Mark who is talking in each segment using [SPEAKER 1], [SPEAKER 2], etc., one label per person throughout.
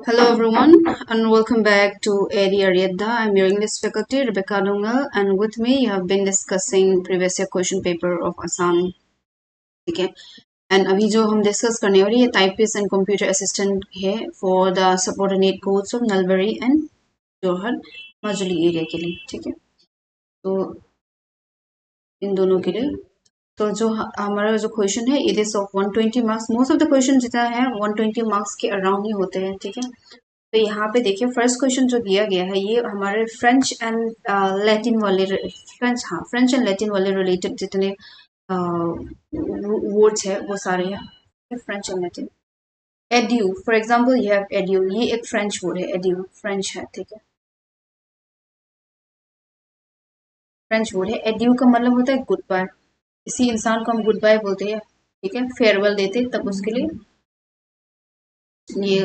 [SPEAKER 1] Hello everyone and welcome back to AD Ariadda. I'm your English faculty Rebecca Dungal and with me you have been discussing previous year question paper of Assam. ठीक है and अभी जो हम discuss करने वाले ये typist and computer assistant है for the subordinate course of Nalbari and Jorhat Majuli area के लिए. ठीक है तो इन दोनों के लिए तो जो हमारा जो क्वेश्चन है it is of 120 marks. Most of the question जितना है 120 मार्क्स के अराउंड ही होते हैं. ठीक है तो यहाँ पे देखिए फर्स्ट क्वेश्चन जो दिया गया है ये हमारे फ्रेंच एंड लैटिन वाले फ्रेंच एंड लैटिन वाले रिलेटेड जितने वर्ड्स है वो सारे हैं French and Latin. Edu for example ये है एड्यू, ये एक फ्रेंच वर्ड है. एड्यू फ्रेंच है. ठीक है फ्रेंच वर्ड है. एड्यू का मतलब होता है गुड बाय. किसी इंसान को हम गुड बाय बोलते हैं. ठीक है फेयरवेल देते तब उसके लिए ये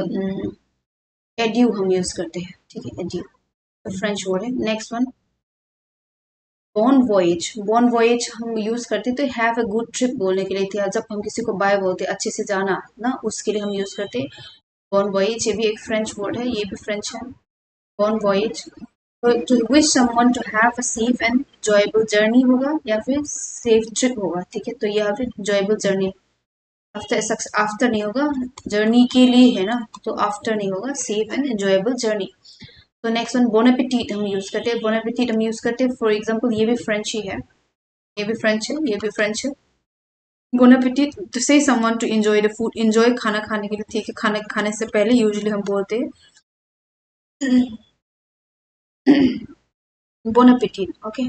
[SPEAKER 1] एड्यू हम यूज करते हैं. ठीक है एड्यू फ्रेंच वर्ड है. Next one bon voyage. Bon voyage हम यूज करते तो हैव अ गुड ट्रिप बोलने के लिए थे. जब हम किसी को बाय बोलते अच्छे से जाना ना उसके लिए हम यूज करते बॉन वॉयज. ये भी एक फ्रेंच वर्ड है. ये भी फ्रेंच है. Bon voyage to wish someone to have a safe and enjoyable journey होगा या फिर सेफ ट्रिप होगा. ठीक है तो यहाँ पे एंजॉयबल जर्नी आफ्टर नहीं होगा. जर्नी के लिए है ना तो आफ्टर नहीं होगा. Safe and enjoyable journey. तो नेक्स्ट वन बोन एपेटीट हम यूज करते हैं. बोन एपेटीट हम यूज करते हैं फॉर एग्जांपल ये भी फ्रेंच ही है. ये भी फ्रेंच है. ये भी फ्रेंच है. Bon appetit to say someone to enjoy the food. Enjoy खाना खाने के लिए. ठीक है खाने खाने से पहले यूजुअली हम बोलते हैं बोन एपेटीट. Okay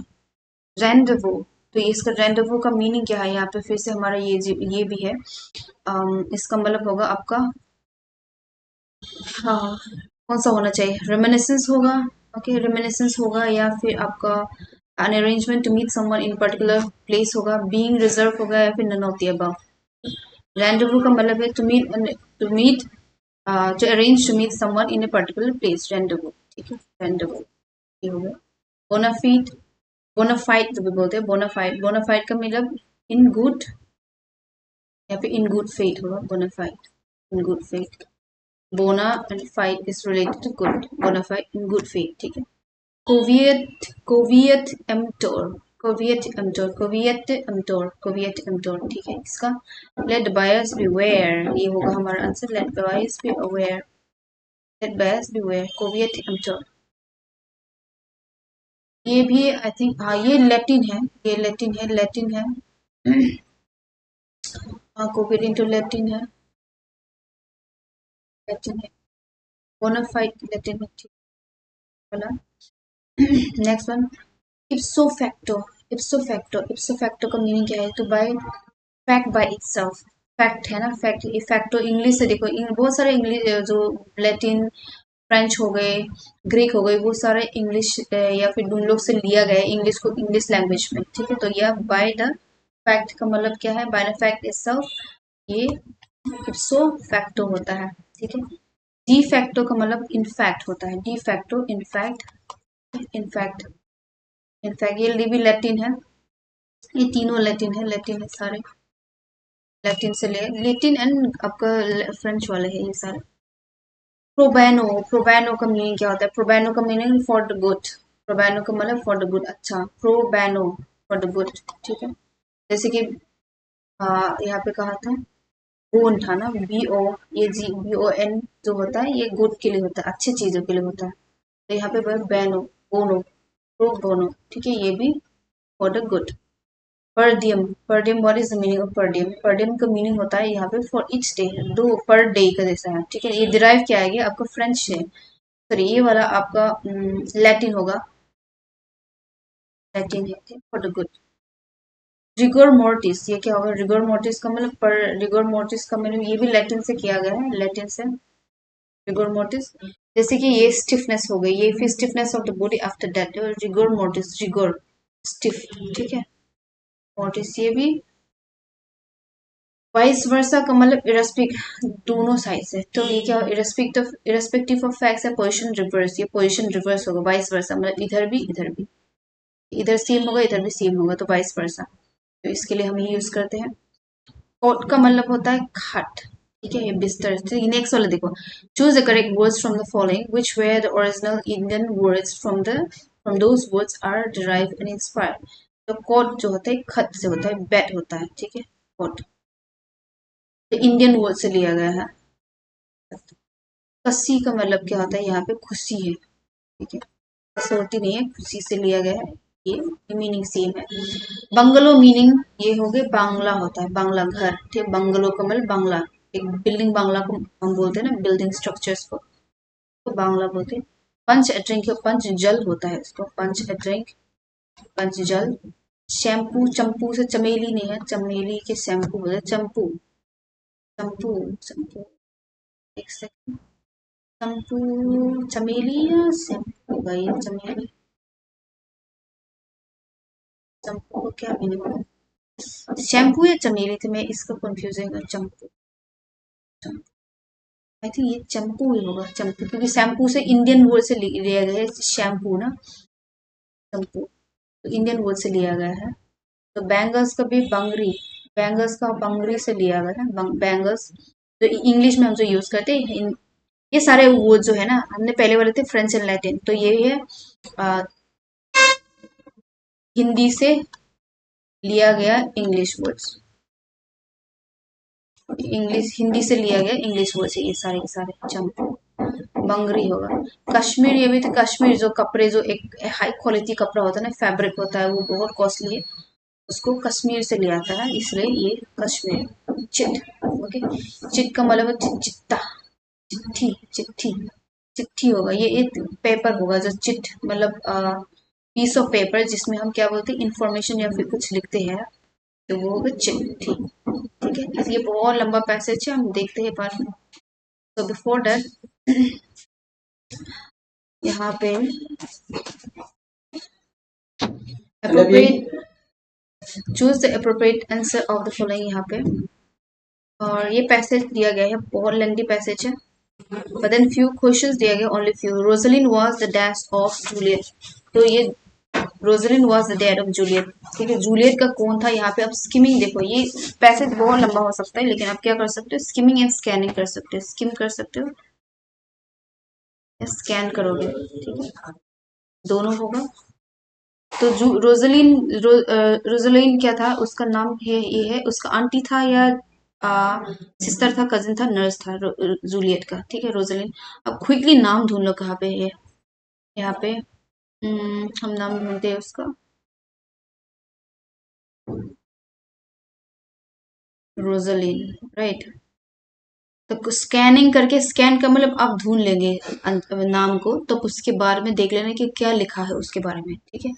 [SPEAKER 1] rendezvous. तो इसका रेंडेवू का मीनिंग क्या है यहाँ पे फिर से हमारा ये भी है. इसका मतलब होगा आपका हाँ कौन सा होना चाहिए. रेमिनिसेंस होगा. ओके रेमिनिसेंस होगा या फिर आपका an arrangement to meet someone in particular place होगा. being reserved होगा या फिर none of the above. rendezvous का मतलब है to meet to arrange to meet someone in a particular place. rendezvous. ठीक है rendezvous ये हो गया. bonafide. bonafide जो भी बोलते हैं bonafide. bonafide का मतलब in good या फिर in good faith होगा. bonafide in good faith. bona and fide is related to good. bonafide in good faith. ठीक है कोवियत एम्प्टोर. ठीक है इसका लेट बायर्स बीवेयर ये होगा हमारा answer. Let buyers be aware. Let buyers beware caveat emptor. ये भी आई थिंक हाँ ये लैटिन है. ये लैटिन है हाँ कोवियत इंटो लैटिन है. बोनाफाइड लैटिन है. ठीक वाला. Next one इप्सो facto. इप्सो फैक्टो का मीनिंग क्या है तो bye fact by itself. Fact है ना फैक्ट. फैक्टो इंग्लिश से देखो बहुत सारे इंग्लिश जो लैटिन फ्रेंच हो गए ग्रीक हो गए वो सारे इंग्लिश या फिर उन लोग से लिया गया इंग्लिश को इंग्लिश लैंग्वेज में. ठीक है तो यह बाय द फैक्ट का मतलब क्या है बाय द फैक्ट इटसेल्फ. ये इप्सो फैक्टो होता है. ठीक है डी फैक्टो का मतलब इनफैक्ट होता है. डी फैक्टो इनफैक्ट ये भी लैटिन है. ये तीनों लैटिन है सारे. लैटिन से ले लैटिन एंड आपका फ्रेंच वाले है ये सारे. प्रोबैनो का मीनिंग क्या होता है. प्रोबैनो का मीनिंग फॉर द गुड. प्रोबैनो का मतलब फॉर द गुड अच्छा. प्रोबैनो फॉर द गुड. ठीक है जैसे कि यहाँ पे कहा था बोन था ना BO. ये BON जो होता है ये गुड के लिए होता है अच्छी चीजों के लिए होता है. तो यहाँ पे बैनो बोनो प्रो बोनो. ठीक है ये भी for the good. Per diem. What is the meaning of per diem. पर डियम का मीनिंग होता है यहाँ पे फॉर ईच डे. दो पर डे का जैसा है. ठीक है ये डिराइव क्या है आपका फ्रेंच से. सॉरी ये वाला आपका लैटिन होगा. लैटिन है फॉर द गुड. रिगोर मोर्टिस ये क्या होगा. रिगोर मोर्टिस का मतलब पर रिगोर मोर्टिस का मतलब ये भी लैटिन से किया गया है. लैटिन से रिगोर मोर्टिस जैसे कि ये स्टिफनेस हो गई. ये फिर stiffness of the body after that rigor mortis. Rigor stiff. ठीक है मोर्टिस ये भी वाइस वर्सा का मतलब दोनों साइड से. तो ये क्या इरेस्पेक्टिव ऑफ फैक्ट्स है पोजीशन रिवर्स. ये पोजीशन रिवर्स होगा. वाइस वर्सा मतलब इधर भी इधर सेम होगा इधर भी सेम होगा तो वाइस वर्सा. तो इसके लिए हम ये यूज करते हैं. कोट का मतलब होता है खाट. ठीक है, ये बिस्तर। तो नेक्स्ट वाला देखो, choose the correct words from the following which were the original Indian words from those words are derive and inspired. तो कोट जो होता है खत से होता है, बेट होता है, ठीक है, कोट तो इंडियन वर्ड से लिया गया है। कसी का मतलब क्या होता है, यहाँ पे खुशी है, ठीक है, कसौटी नहीं है, खुशी से लिया गया है, ये मीनिंग सेम है। बंगलो मीनिंग ये हो गए, बांग्ला होता है, बांग्ला घर, ठीक है, बंगलो का मतलब बांग्ला, एक बिल्डिंग बांग्ला को हम बोलते हैं ना, बिल्डिंग स्ट्रक्चर्स को, तो बांग्ला बोलते हैं। पंच ए ड्रिंक, पंच जल होता है इसको, पंच ए ड्रिंक, पंच जल। शैम्पू, चंपू से चमेली नहीं है, चमेली के शैम्पू बोलते हैं, चंपू, चंपू, चंपू, एक सेकंड, चंपू, चमेली या शैम्पू होगा ये, चमेली, चंपू को क्या मीनिंग होगा, शैम्पू या चमेली थे, मैं इसका कंफ्यूजिंग है, चंपू, आई थिंक ये चंपू ही होगा, चंपू, क्योंकि शैम्पू से इंडियन वर्ड से लिया गया है, शैम्पू ना, चंपू तो इंडियन वर्ड से लिया गया है। तो बैंगल्स का भी बंगरी, बैंगल्स का बंगरी से लिया गया है, बैंगल्स तो इंग्लिश में हम जो यूज करते हैं, ये सारे वर्ड जो है ना, हमने पहले वाले थे फ्रेंच एंड लैटिन, तो ये है आ, हिंदी से लिया गया इंग्लिश वर्ड्स, इंग्लिश हिंदी से लिया गया इंग्लिश वर्ड्स है ये सारे के सारे। चंपू, बंगरी होगा। कश्मीर, ये भी तो कश्मीर जो कपड़े, जो एक हाई क्वालिटी कपड़ा होता है ना, फैब्रिक होता है, वो बहुत कॉस्टली है, उसको कश्मीर से लिया आता है, इसलिए ये कश्मीर। चिट, ओके, चिट का मतलब चिट्टा, चिट्ठी, चिट्ठी, चिट्ठी होगा, ये एक पेपर होगा जो चिट मतलब पीस ऑफ पेपर, जिसमें हम क्या बोलते हैं, इंफॉर्मेशन या फिर कुछ लिखते हैं, तो वो होगा चिट्ठी, ठीक है। ये बहुत लंबा पैसेज है, हम देखते हैं पार्ट में। तो बिफोर दैट यहाँ पे appropriate, choose the appropriate answer of the following, यहाँ पे, और ये पैसेज दिया गया है, बहुत लेंथी पैसेज है, but then few questions दिया गया, only few। Rosaline was the dash of Juliet, तो ये Rosaline was the dad of Juliet, ठीक है, जूलियट का कौन था, यहाँ पे आप स्किमिंग देखो, ये पैसेज बहुत लंबा हो सकता है, लेकिन आप क्या कर सकते हो, स्किमिंग एंड स्कैनिंग कर सकते हो, स्किम कर सकते हो या स्कैन करोगे, ठीक है, दोनों होगा। तो रोजलिन क्या था, उसका नाम है, ये है, उसका आंटी था या सिस्टर था, कजिन था, नर्स था, जूलियट का, ठीक है, रोजलिन। अब क्विकली नाम ढूंढ लो कहाँ पे है, यहाँ पे हम नाम ढूंढते हैं उसका, रोजलिन, राइट। तो स्कैनिंग करके, स्कैन का मतलब आप ढूंढ लेंगे नाम को, तो उसके बारे में देख लेना कि क्या लिखा है उसके बारे में, ठीक है,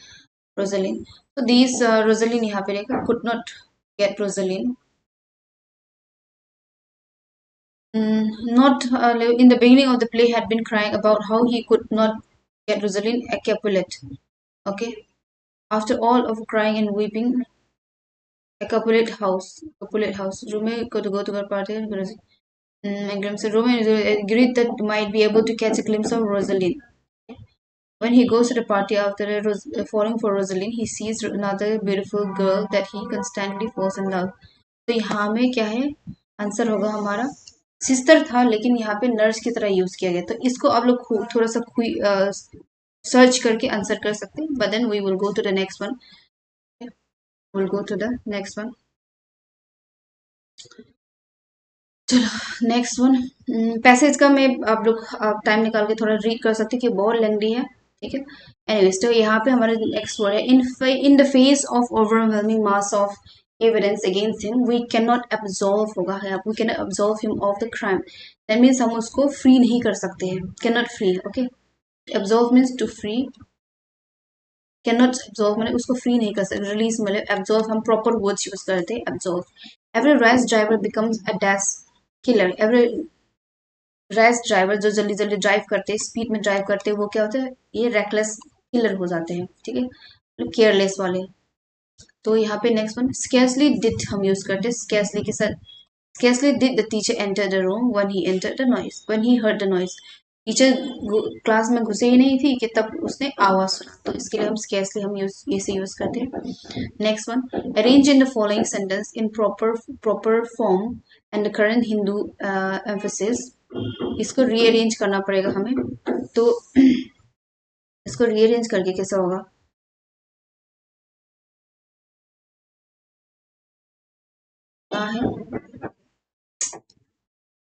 [SPEAKER 1] रोजलिन। तो दिस रोजलिन यहाँ पे रहेगा, could not get Rosaline, not in the beginning of the play had been crying about how he could not get Rosalind a Capulet. Okay, after all of crying and weeping, a Capulet house. Romeo could go to her party and so Romeo agreed that might be able to catch a glimpse of Rosalind. When he goes to the party after falling for Rosalind, he sees another beautiful girl that he constantly falls in love. तो यहाँ में क्या है, answer होगा हमारा sister था, लेकिन यहाँ पे नर्स की तरह यूज किया गया, तो इसको आप लोग थोड़ा सा सर्च करके आंसर कर सकते हैं, but then we will go to the next one, will go to the next one. चलो नेक्स्ट वन, पैसेज का मैं आप लोग टाइम निकाल के थोड़ा रीड कर सकते हैं, कि बहुत लेंथी है, ठीक है। एनीवेज, तो यहाँ पे हमारे नेक्स्ट वर्ड है, in the face of overwhelming mass of evidence against him we can not absolve होगा है, we can not absolve him of the crime, that means हम उसको फ्री नहीं कर सकते हैं, can not free, okay, absolve means to free, can not absolve मतलब उसको फ्री नहीं कर सकते, रिलीज मतलब एब्जॉल्व हम प्रॉपर वर्ड्स यूज करते हैं, absolve. Every rash driver becomes a dash killer, every rash driver जो जल्दी जल्दी ड्राइव करते हैं, स्पीड में ड्राइव करते हैं, वो क्या होता है, ये रेकलेस किलर हो जाते हैं, ठीक है, केयरलेस वाले। तो यहाँ पे नेक्स्ट वन, स्केर्सली डिड हम यूज करते हैं, स्केर्सली के साथ, scarcely did the teacher enter the room when he entered the noise, when he heard the noise, teacher class में घुसे ही नहीं थी कि तब उसने आवाज सुना, तो इसके लिए हम स्केर्सली हम इसे यूज करते हैं। Next one, arrange in the following sentence in proper form and the current Hindu emphasis. इसको रीअरेंज करना पड़ेगा हमें, तो इसको रीअरेंज करके कैसा होगा? क्या है?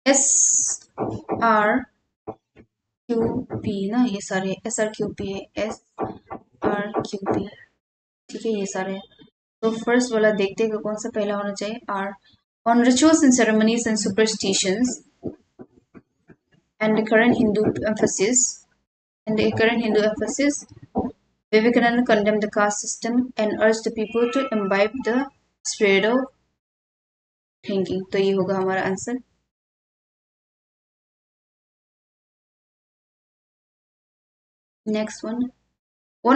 [SPEAKER 1] एस आर क्यू पी ना, ये सारे एस आर क्यू पी है, एस आर क्यू पी, ठीक है, ये सारे हैं। तो फर्स्ट वाला देखते हैं कौन सा पहला होना चाहिए। Are, on rituals and ceremonies and superstitions and the current Hindu emphasis and the current Hindu emphasis, Vivekananda condemned the caste system and urged the people to imbibe the spirit of thinking. तो ये होगा हमारा answer. Next one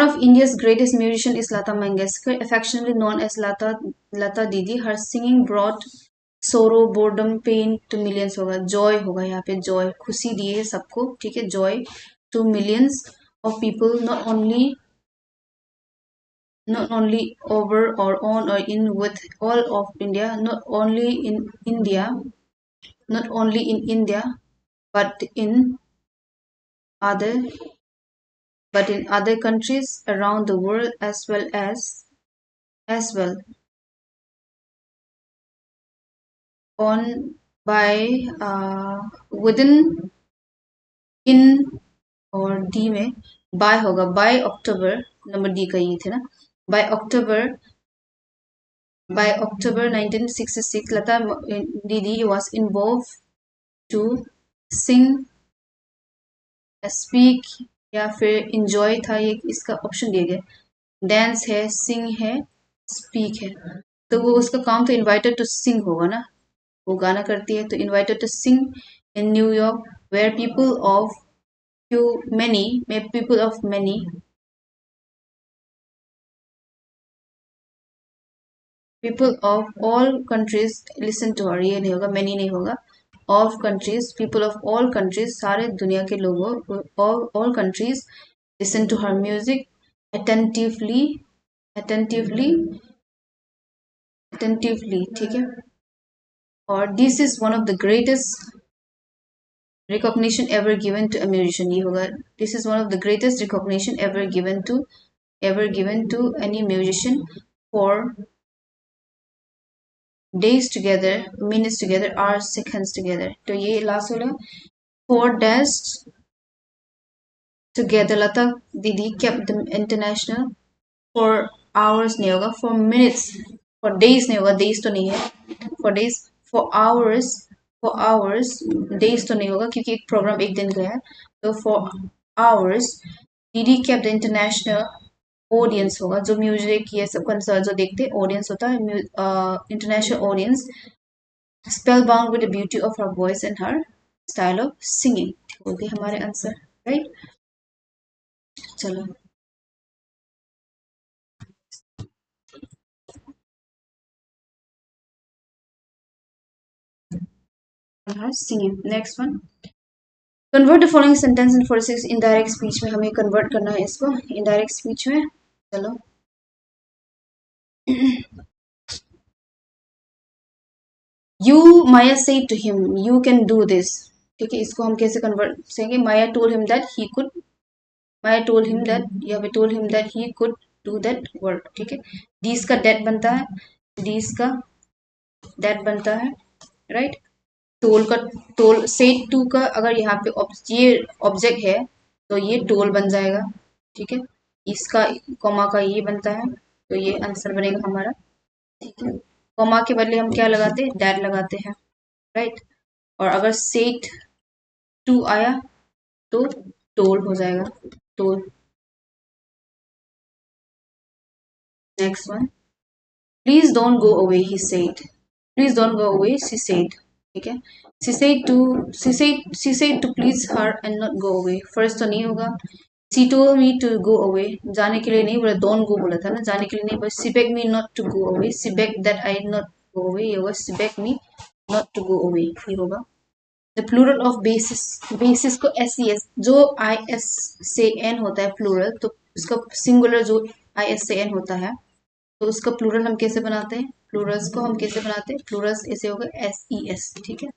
[SPEAKER 1] of India's greatest musicians is Lata Mangeshkar, affectionately known as Lata Didi. Her singing brought sorrow, boredom, pain to millions होगा, joy होगा यहाँ पे, joy, खुशी दी है सबको, ठीक है, joy to millions of people, not only over or on or in with all of India, not only in India, but in other countries around the world as well on by within in और D में bye होगा, bye अक्टूबर, number D का ये थे ना, bye October 1966 Lata Didi was involved to sing, speak या फिर enjoy था, ये इसका ऑप्शन दिए गए, डांस है, सिंग है, स्पीक है, तो वो उसका काम तो इनवाइटेड टू सिंग होगा ना, वो गाना करती है, तो invited to sing in New York where people of many people of all countries listen to her, ये नहीं होगा, many नहीं होगा, of countries, people of all countries, सारे दुनिया के लोगों, all countries listen to her music attentively attentively attentively, ठीक है, और this is one of the greatest recognition ever given to a musician, ये होगा, this is one of the greatest recognition ever given to any musician for days together, minutes together, hours, seconds together, तो ये last वाला, 4 days together Lata Didi kept the international for hours नहीं होगा, for minutes, for days नहीं होगा, days तो नहीं है, for days, for hours days तो नहीं होगा क्योंकि एक प्रोग्राम एक दिन का है, तो for hours Didi kept the international audience होगा, जो म्यूजिक ये सब कंसर्ट जो देखते ऑडियंस होता है, international audience, spellbound with the beauty of her voice and her style of singing, हो गए हमारे आंसर, राइट। चलो, singing, next one, convert the following sentence in 46 indirect speech में हमें convert करना है इसको indirect speech में, चलो, you Maya said to him you can do this, ठीक है, इसको हम कैसे convert करेंगे, Maya told him that he could, Maya told him that, या we told him that he could do that work, ठीक है, these का that बनता है, these का that बनता है, राइट, टोल का टोल, सेट टू का अगर यहाँ पे ये ऑब्जेक्ट है तो ये टोल बन जाएगा, ठीक है, इसका कॉमा का ये बनता है, तो ये आंसर बनेगा हमारा, ठीक है, कॉमा के बदले हम क्या लगाते हैं, दैट लगाते हैं, राइट, और अगर सेट टू आया तो टोल हो जाएगा, toll. Next one, please don't go away he said, please don't go away she said, ठीक है, she said to please her and not go away, first तो नहीं होगा, she told me to go away, जाने के लिए नहीं बोला, don't go बोला था ना, जाने के लिए नहीं बोला, she begged me not to go away, she begged that I not go away, ये होगा she begged me not to go away, ये होगा, the plural of basis, basis को SES, जो IS से N होता है प्लूरल, तो उसका सिंगुलर जो IS से N होता है, तो उसका प्लूरल हम कैसे बनाते हैं, प्लूरल्स को हम कैसे बनाते हैं, प्लूरल्स ऐसे होगा SES, ठीक है,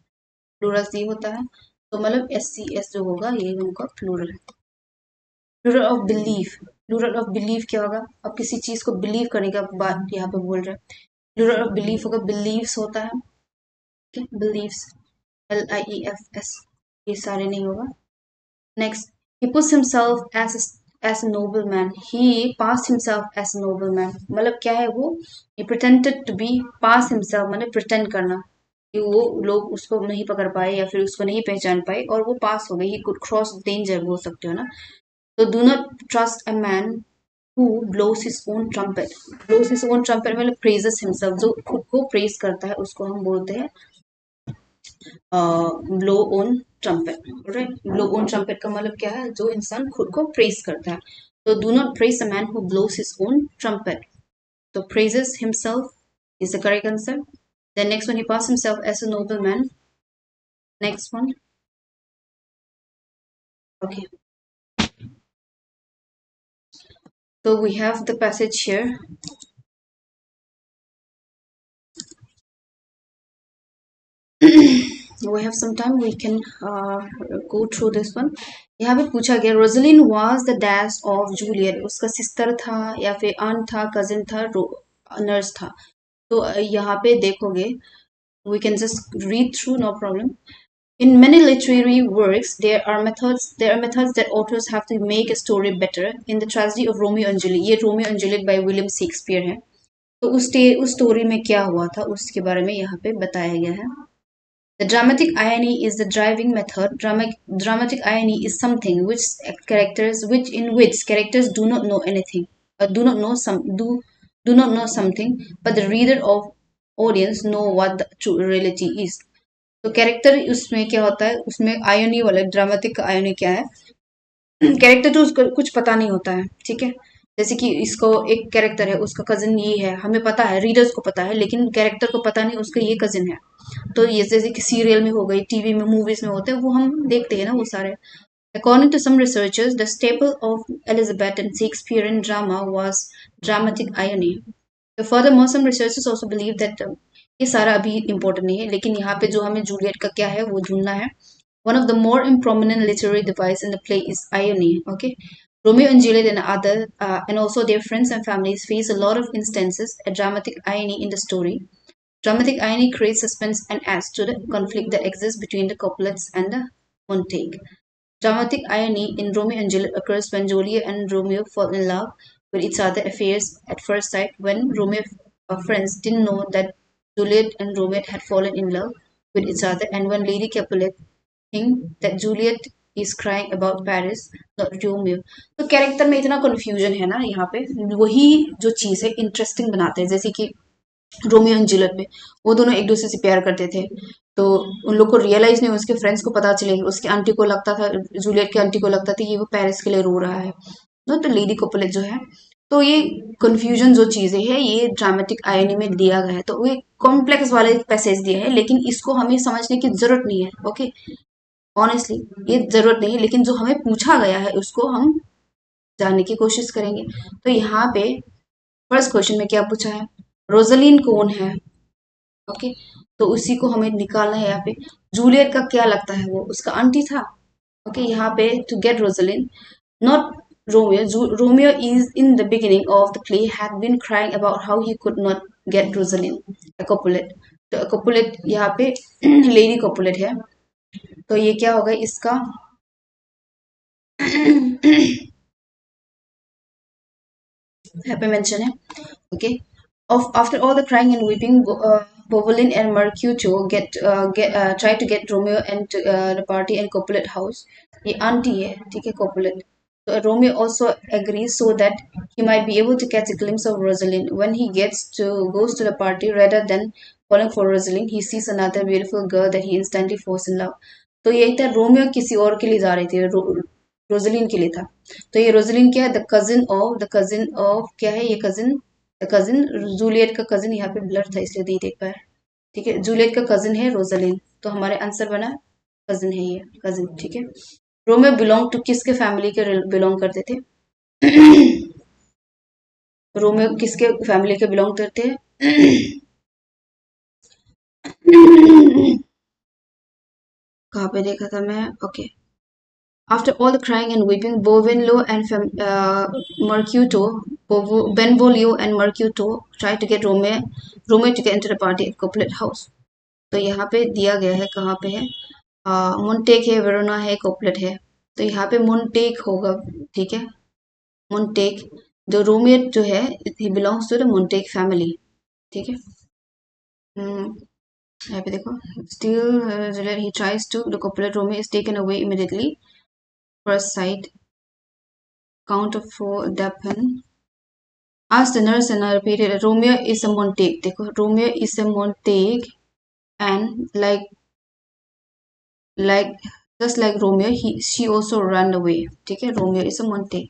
[SPEAKER 1] प्लूरल्स ये होता है, तो मतलब SCS जो होगा ये उनका प्लूरल है। Plural of belief, plural of belief क्या होगा, अब किसी चीज को बिलीव करने का बात यहाँ पे बोल रहे हैं, प्लूरल ऑफ बिलीफ होगा बिलीव्स होता है, ठीक है, बिलीव्स, LIEFS, ये सारे नहीं होगा। Next, he puts himself as a nobleman, he passed himself as a nobleman, मतलब क्या है वो, he pretended to be, pass himself मतलब pretend करना कि वो लोग उसको नहीं पकड़ पाए या फिर उसको नहीं पहचान पाए और वो पास हो गई, he could cross danger बोल सकते हो ना। तो do not trust a man who blows his own trumpet, blows his own trumpet मतलब praises himself, जो खुद को प्रेज करता है उसको हम बोलते हैं blow on trumpet, right, blow on trumpet का मतलब क्या है, जो इंसान खुद को प्रेज करता है, तो do not praise a man who blows his own trumpet, तो praises himself is the correct answer. Then next one, he passed himself as a nobleman. Next one, okay, so we have the passage here. We have some time, we can go through this one. यहाँ पे पूछा गया Rosaline was the dash of Juliet, उसका sister था या फिर aunt था, cousin था, नर्स था, तो यहाँ पे देखोगे we can just read through, no problem. In many literary works there are methods that authors have to make a story better. In the tragedy of Romeo and Juliet, ये Romeo and Juliet by William Shakespeare है, तो उस story में क्या हुआ था उसके बारे में यहाँ पे बताया गया है। The dramatic irony is the driving method. Dramatic irony is something which in which characters do not know anything, do not know something, but the reader of audience know what the true reality is. तो character उसमें क्या होता है, उसमें आयोनी वाला dramatic आयोनी क्या है, character तो उसको कुछ पता नहीं होता है, ठीक है, जैसे कि इसको एक कैरेक्टर है, उसका कजिन ये है, हमें पता है, रीडर्स को पता है, लेकिन कैरेक्टर को पता नहीं उसका ये कजिन है, तो ये जैसे कि सीरियल में हो गई, टीवी में, मूवीज में होते हैं, वो हम देखते हैं ना वो सारे। According to some researchers, the staple of Elizabethan Shakespearean drama was dramatic irony. So furthermore, some researchers also believe that ये सारा अभी इम्पोर्टेंट नहीं है, लेकिन यहाँ पे जो हमें जूलियट का क्या है वो ढूंढना है। One of the more prominent literary devices in the play is irony. Okay, Romeo and Juliet and also their friends and families face a lot of instances of dramatic irony in the story. Dramatic irony creates suspense and adds to the conflict that exists between the couplets and the Montague. Dramatic irony in Romeo and Juliet occurs when Juliet and Romeo fall in love with each other affairs at first sight, when Romeo's friends didn't know that Juliet and Romeo had fallen in love with each other, and when Lady Capulet think that Juliet is crying about Paris, not Romeo. तो character में इतना confusion है ना यहाँ पे, वही जो चीज़ है इंटरेस्टिंग बनाते हैं, जैसे कि रोमियो एंड जूलियट में वो दोनों एक दूसरे से प्यार करते थे, तो उन लोग को रियलाइज नहीं, उसके फ्रेंड्स को पता चले, उसकी आंटी को लगता था, जूलियट की आंटी को लगता था कि वो पेरिस के लिए रो रहा है ना, तो लेडी कोपुलेट जो है, तो ये कंफ्यूजन जो चीजें है ये ड्रामेटिक आयनी में दिया गया है, तो वो कॉम्प्लेक्स वाले पैसेज दिए हैं, लेकिन इसको हमें समझने की जरूरत नहीं है, ओके, ऑनेस्टली ये जरूरत नहीं है, लेकिन जो हमें पूछा गया है उसको हम जानने की कोशिश करेंगे। तो यहाँ पे फर्स्ट क्वेश्चन में क्या पूछा है, रोजलिन कौन है, ओके, तो उसी को हमें निकालना है यहाँ पे। जूलियट का क्या लगता है, वो उसका आंटी था, ओके, यहाँ पे to get Rosaline, not Romeo is in the beginning of the play had been crying about how he could not get Rosalind, a Capulet, तो Capulet यहाँ पे लेडी Capulet है, तो ये क्या होगा इसका यहाँ पे मेंशन है, okay, of after all the crying and weeping, Bovolin and Mercutio try to get Romeo and the party and Capulet house. ये आंटी है, ठीक है, Capulet. So Romeo also agrees so that he might be able to catch a glimpse of Rosalind. When he goes to the party, rather than falling for Rosalind, he sees another beautiful girl that he instantly falls in love. तो ये था Romeo किसी और के लिए जा रही थी, रोजलिन के लिए था, तो ये रोजलिन क्या है, द कजिन ऑफ क्या है, ये कजिन, कजिन जूलियट का कजिन, यहाँ पे ब्लर था इसलिए नहीं देख पाया, ठीक है, जूलियट का कजिन है रोजलिन, तो हमारे आंसर बना कजिन है ये, कजिन, ठीक है। रोमियो बिलोंग टू किसके फैमिली के बिलोंग करते थे? रोमियो किसके फैमिली के बिलोंग करते हैं? कहाँ पे देखा था मैं? Okay. After all the crying and weeping, Bovenlo and Mercuto, Benvolio and Mercuto tried to get Romeo to get into the party at Couplet House. तो यहाँ पे दिया गया है, कहाँ पे है? मोन्टेक है, वेरोना है, कोपलेट है। तो यहाँ पे मोन्टेक होगा, ठीक है। मोन्टेक, जो रोमियो जो है, he belongs to the Montague family, ठीक है। यहाँ पे देखो, still he tries to the Couplet Romeo is taken away immediately. First sight, count of four, Dapen. Ask the nurse and I repeated, Romeo is a Montague. देखो, Romeo is a Montague and like just like Romeo, she also ran away. ठीक है, Romeo is a Montague.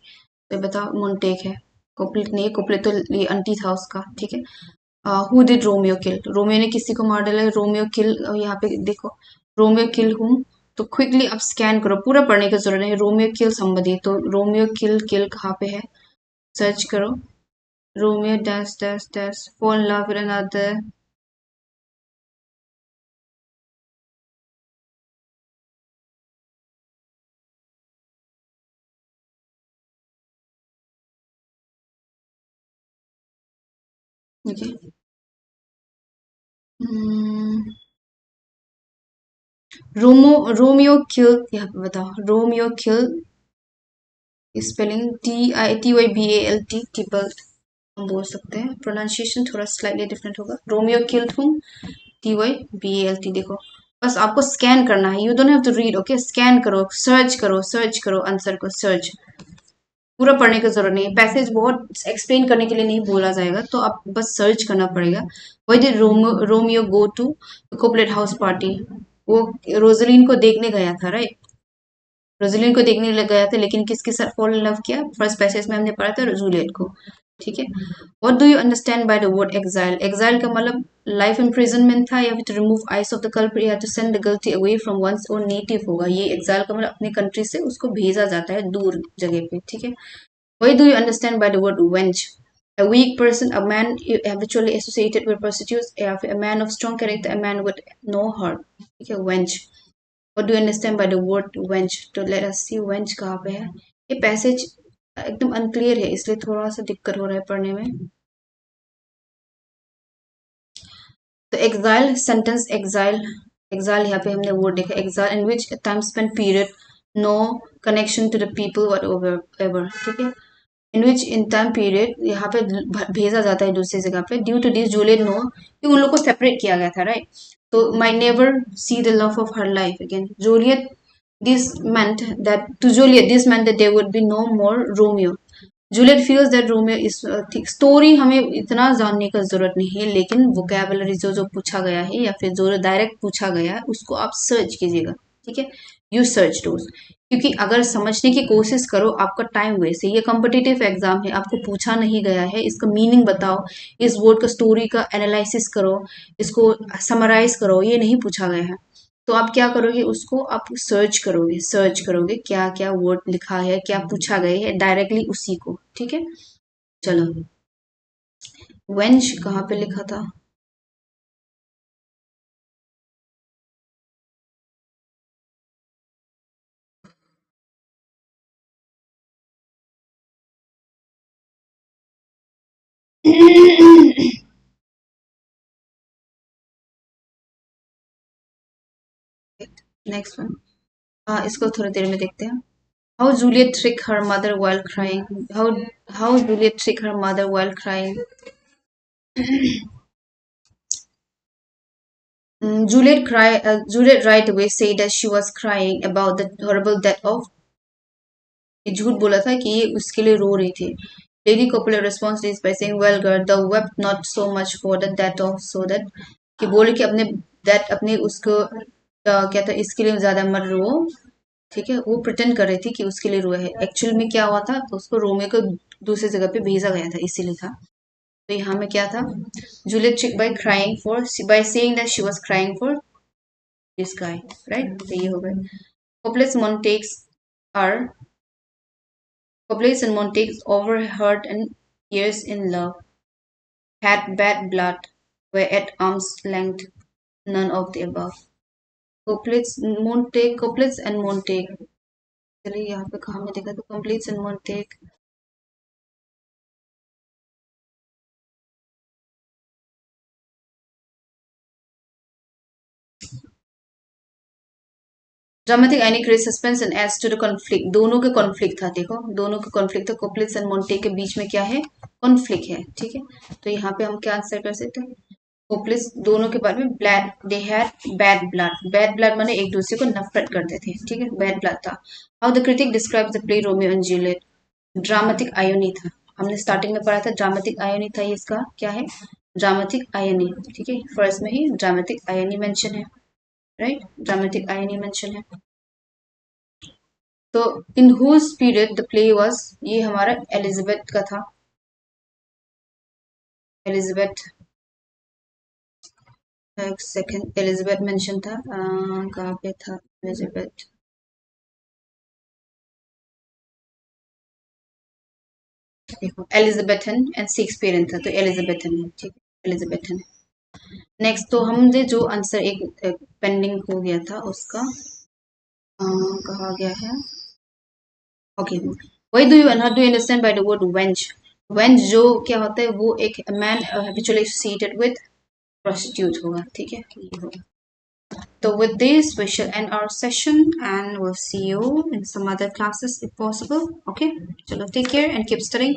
[SPEAKER 1] तो बताओ Montague है, कोपलेट नहीं है, कोपलेट तो ये आंटी था उसका, ठीक है। Who did Romeo kill? Romeo ने किसी को मार डाला? रोमियो किल, यहाँ पे देखो, रोमियो किल हूँ, तो क्विकली आप स्कैन करो, पूरा पढ़ने की जरूरत नहीं। रोमियो किल समबडी, तो रोमियो किल किल कहाँ पे है? सर्च करो, Romeo dash dash dash fall in love with another. Okay. Romeo kill, यहाँ पे बताओ, Romeo kill spelling TITYBALT, Tybalt हम बोल सकते हैं। प्रोनाउंसिएशन थोड़ा स्लाइटली डिफरेंट होगा। रोमियो किल्ड हुम, TYBALT, देखो, बस आपको स्कैन करना है, you don't have to read, okay. Scan करो, सर्च करो आंसर को, सर्च, पूरा पढ़ने की जरूरत नहीं है। पैसेज बहुत एक्सप्लेन करने के लिए नहीं बोला जाएगा, तो आप बस सर्च करना पड़ेगा। वही did Romeo go to Capulet house party? वो रोजलिन को देखने गया था, राइट? रोजलिन को देखने गया था, लेकिन किसके साथ फॉल इन लव किया? फर्स्ट पैसेज में हमने पढ़ा था जूलियट को, ठीक है। What do you understand by the word exile? Exile का मतलब लाइफ इम्प्रिजनमेंट था, या फिर to remove eyes of the culprit, या to send the guilty away from one's own native होगा। ये एग्जाइल का मतलब अपने कंट्री से उसको भेजा जाता है दूर जगह पे, ठीक है। What do you understand by the word wench? A weak person, a man habitually associated with prostitutes, a man of strong character, a man with no heart. Okay, wench. What do you understand by the word wench? तो let us see wench कहाँ पे है। ये passage एकदम unclear है, इसलिए थोड़ा सा दिक्कत हो रहा है पढ़ने में। तो exile sentence, exile यहाँ पे हमने वर्ड देखा, exile in which a time spent period, no connection to the people whatever, ठीक है। इन विच इन टाइम पीरियड यहाँ पे भेजा जाता है दूसरी जगह पे। Due to this Juliet know कि उन लोग को सेपरेट किया गया था, राइट? तो may never see the love of her life again. Juliet, this meant that to Juliet this meant that there would be no more Romeo. Juliet feels that Romeo is thick. Story हमें इतना जानने का जरूरत नहीं है, लेकिन vocabulary जो जो पूछा गया है या फिर जो डायरेक्ट पूछा गया है उसको आप सर्च कीजिएगा, ठीक है। यू सर्च दोस, क्योंकि अगर समझने की कोशिश करो आपका टाइम वेस्ट है। ये कॉम्पिटिटिव एग्जाम है, आपको पूछा नहीं गया है इसका मीनिंग बताओ, इस वर्ड का स्टोरी का एनालिसिस करो, इसको समराइज करो, ये नहीं पूछा गया है। तो आप क्या करोगे, उसको आप सर्च करोगे क्या क्या वर्ड लिखा है, क्या पूछा गया है, डायरेक्टली उसी को, ठीक है। चलो, वेंच कहाँ पे लिखा था? नेक्स्ट वन, हाँ इसको थोड़ी देर में देखते हैं। How Juliet tricked her mother while crying. How Juliet tricked her mother while crying. Juliet right away said that she was crying about the horrible death of, ये झूठ बोला था कि ये उसके लिए रो रही थी। Lady Coppola responds to this by saying, "Well, girl, the wept not so much for the death of so that," कि बोले कि अपने death अपने उसको क्या था, इसके लिए ज्यादा मत रो, ठीक है। वो प्रिटेंड कर रही थी कि उसके लिए रोए है, एक्चुअल में क्या हुआ था, तो उसको रोमियो को दूसरी जगह पे भेजा गया था, इसीलिए था। तो यहाँ में क्या था, Juliet tricked by crying for, by saying that she was crying for this guy, right? तो ये हो गए Copulates are and Montagues overheard and years in love, had bad blood, were at arm's length, none of the above. Couplets and Montague. चलिए यहाँ पे कहाँ में देखा तो Couplets and Montague. Dramatic any create suspense and aids to the conflict. दोनों के conflict था, देखो दोनों के कॉन्फ्लिक्ट था. कोपलेट्स एंड मोंटेग के बीच में क्या है? कॉन्फ्लिक्ट है. ठीक है, तो यहाँ पे हम क्या आंसर कर सकते हैं? कोपलेट्स दोनों के बारे में blood they had bad blood. Bad blood माने एक दूसरे को नफरत करते थे. ठीक है, बैड ब्लड था. How the critic describe the play Romeo and Juliet. Dramatic irony था. हमने स्टार्टिंग में पढ़ा था ड्रामेटिक आयोनी था. इसका क्या है? Dramatic irony. ठीक है, फर्स्ट में ही ड्रामेटिक आयोनी मेंशन है, राइट? ड्रामेटिक आयोनी मेंशन है. तो in whose period the play was, ये हमारा एलिजाबेथ का था. एलिजाबेथ, एक सेकंड, एलिजाबेथ मेंशन था. कहाँ पे था एलिजाबेथ? देखो एलिजाबेथन एंड शेक्सपियरियन था, तो एलिजाबेथन है. ठीक है, एलिजाबेथन. नेक्स्ट तो हमने जो आंसर एक पेंडिंग हो गया था उसका कहा गया है. Okay, why do you and how do you understand by the word wench. Wench जो क्या होता है, वो एक man habitually associated with prostitute होगा. ठीक है, ये होगा. So with this we shall end our session and we'll see you in some other classes if possible. Okay, chalo, take care and keep studying.